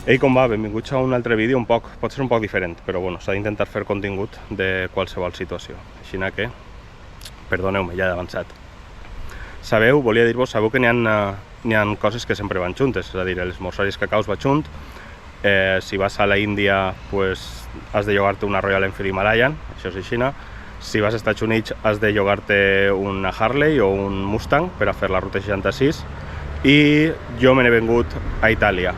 Ei, com va? Benvinguts a un altre vídeo, pot ser un poc diferent, però bueno, s'ha d'intentar fer contingut de qualsevol situació. Així que, perdoneu-me ja d'avançat. Volia dir-vos, sabeu que n'hi ha coses que sempre van juntes, és a dir, els morsaris cacaus va junt, si vas a la Índia pues, has de llogar-te una Royal Enfield Himalayan, això és així. Si vas als Estats Units has de llogar-te una Harley o un Mustang per a fer la ruta 66, i jo me n'he vengut a Itàlia.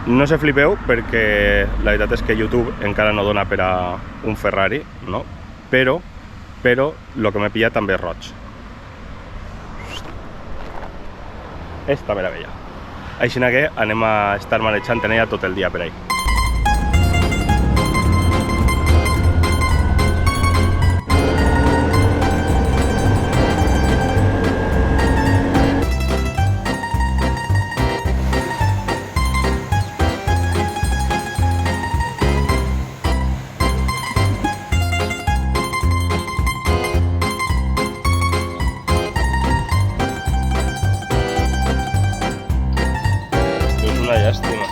No se flipeu perquè la veritat és que YouTube encara no dona per a un Ferrari, no? Però el que m'he pillat també és roig. Esta meravella. Així que anem a estar manejant en ella tot el dia per ahí. Una llàstima.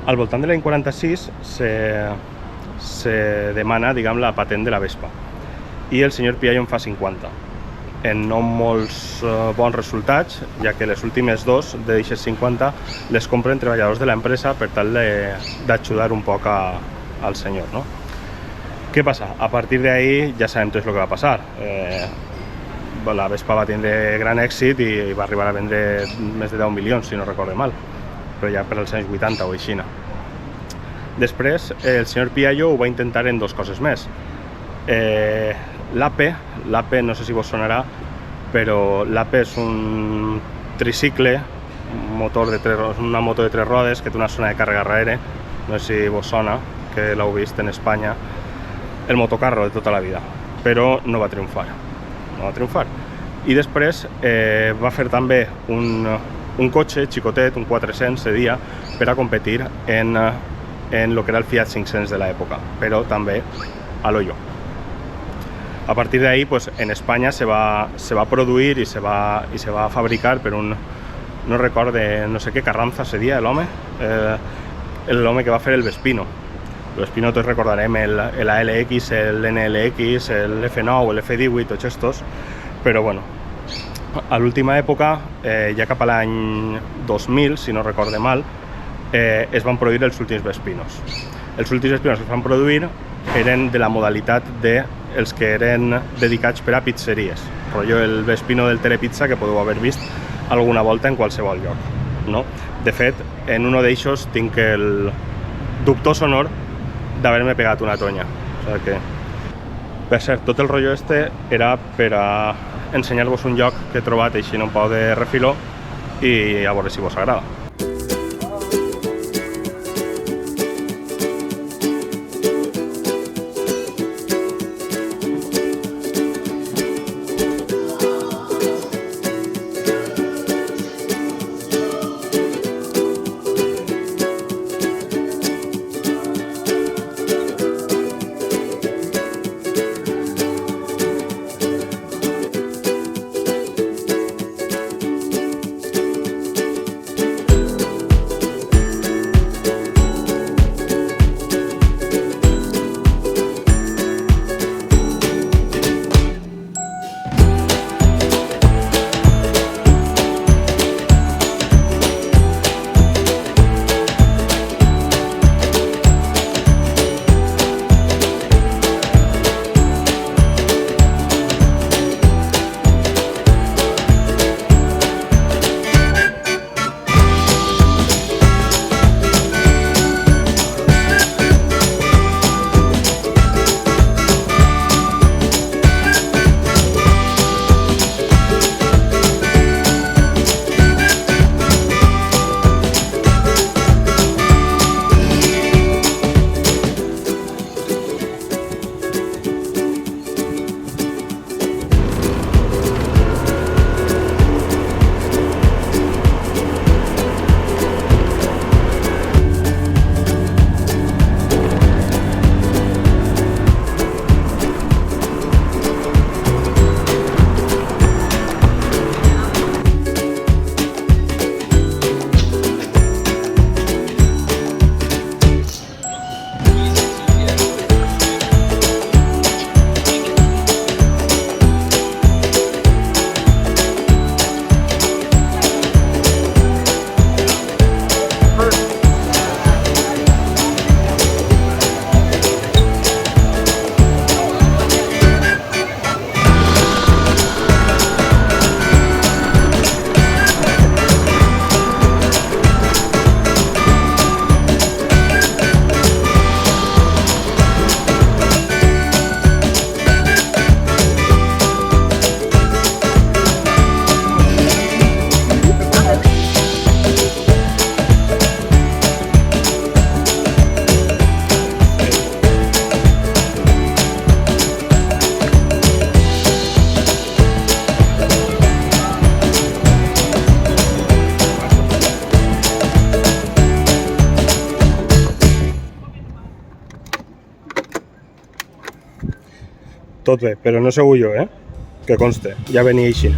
Al voltant de l'any 46 se demana, diguem, la patent de la Vespa i el senyor Piaggio en fa 50 en no molts bons resultats, ja que les últimes dos d'aquestes 50 les compren treballadors de l'empresa per tal d'ajudar un poc al senyor, no? Què passa? A partir d'ahí ja sabem tot el que va passar. La Vespa va tindre gran èxit i va arribar a vendre més de 10 milions, si no recorde mal, però ja per als anys 80 o així. Després, el senyor Piaggio ho va intentar en dos coses més. L'APE, no sé si vos sonarà, però l'APE és un tricicle, una moto de 3 rodes que té una zona de càrrega darrere, no sé si vos sona, que l'heu vist en Espanya, el motocarro de tota la vida, però no va triomfar. I després va fer també un cotxe xicotet, un 400 de dia, per a competir en el que era el Fiat 500 de l'època, però també a l'hoyo. A partir d'ahí, en Espanya se va produir i se va fabricar per un, no recorde, no sé què, Carranza seria l'home que va fer el Vespino. El Vespino tots recordarem l'ALX, l'NLX, l'F9, l'F18, tots estos, però bueno, a l'última època, ja cap a l'any 2000, si no recorde mal, es van produir els últims Vespinos. Els últims Vespinos que es van produir eren de la modalitat dels que eren dedicats per a pizzeries, rotllo el Vespino del Telepizza que podeu haver vist alguna volta en qualsevol lloc, no? De fet, en un d'ells tinc el dubtós honor d'haver-me pegat una tonya. O sigui que, per cert, tot el rotllo este era per a ensenyar-vos un lloc que he trobat així en un pau de refiló i a veure si vos agrada. Tot bé, però no sou jo, que conste, ja venia així.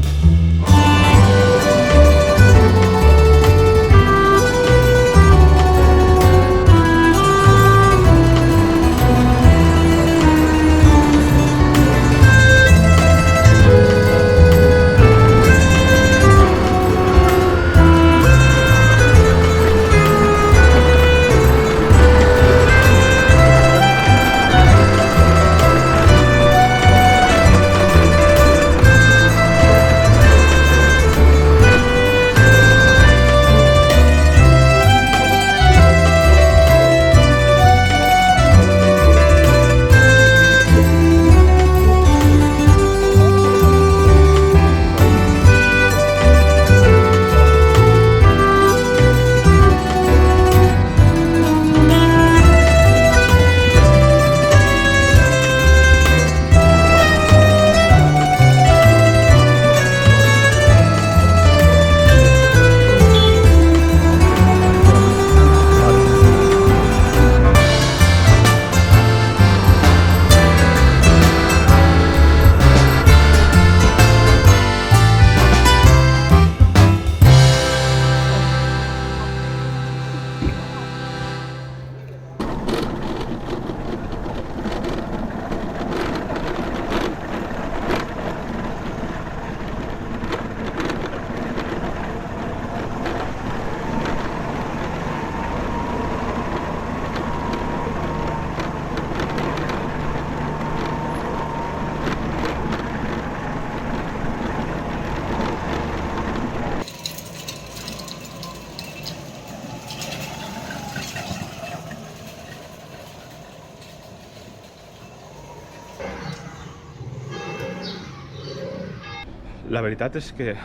La veritat és que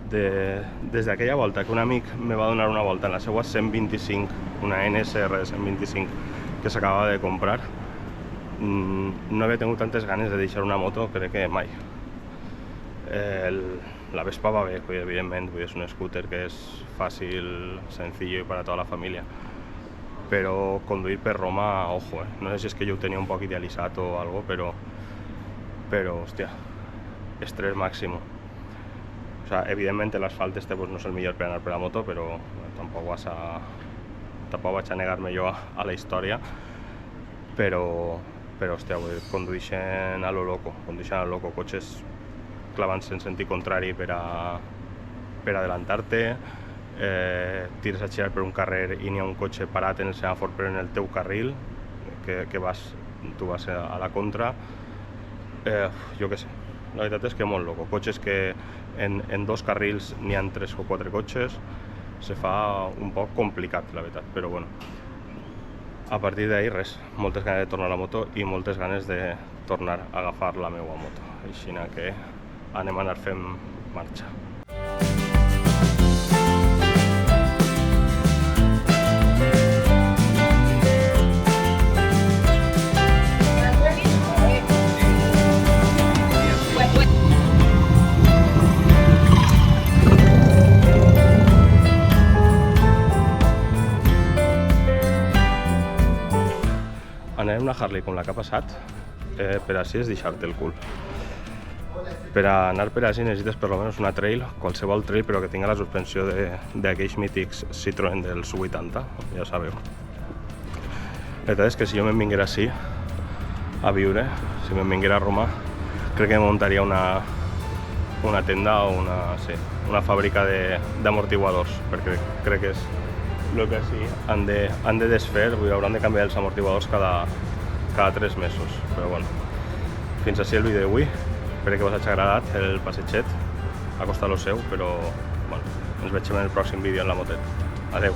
des d'aquella volta que un amic me va donar una volta en la seva 125, una NSR 125 que s'acabava de comprar, no havia tingut tantes ganes de deixar una moto, crec que mai. La Vespa va bé, evidentment, és un scooter que és fàcil, sencillo i per a tota la família, però conduir per Roma, ojo, no sé si és que jo ho tenia un poc idealitzat o algo, però hòstia, estrès màxim. O sea, evidentment l'asfalt pues, no és el millor per anar per la moto, però tampoc vaig a negar-me jo a la història, però hòstia, condueixen a lo loco, cotxes clavant-se en sentit contrari per adelantar-te, tires a girar per un carrer i n'hi ha un cotxe parat en el semàfor però en el teu carril, que tu vas a la contra, jo què sé. La veritat és que molt loco, cotxes que en dos carrils n'hi ha 3 o 4 cotxes, se fa un poc complicat, la veritat, però bueno. A partir d'ahir res, moltes ganes de tornar a la moto i moltes ganes de tornar a agafar la meva moto, així que anem a anar fent marxa. Anem a Harley com la que ha passat, per així és deixar-te el cul. Per anar per així necessites per almenys una trail, qualsevol trail, però que tingui la suspensió d'aquells mítics Citroën dels 80, ja sabeu. La veritat és que si jo me'n vinguera així a viure, si me'n vinguera a Roma, crec que muntaria una tenda o una fàbrica d'amortiguadors, perquè crec que és el que sí han de desfer, hauran de canviar els amortiguadors cada 3 mesos, però bueno, fins així el vídeo d'avui. Espero que us hagi agradat el passeget, ha costat lo seu, però bueno, ens veiem en el pròxim vídeo en la motet. Adeu!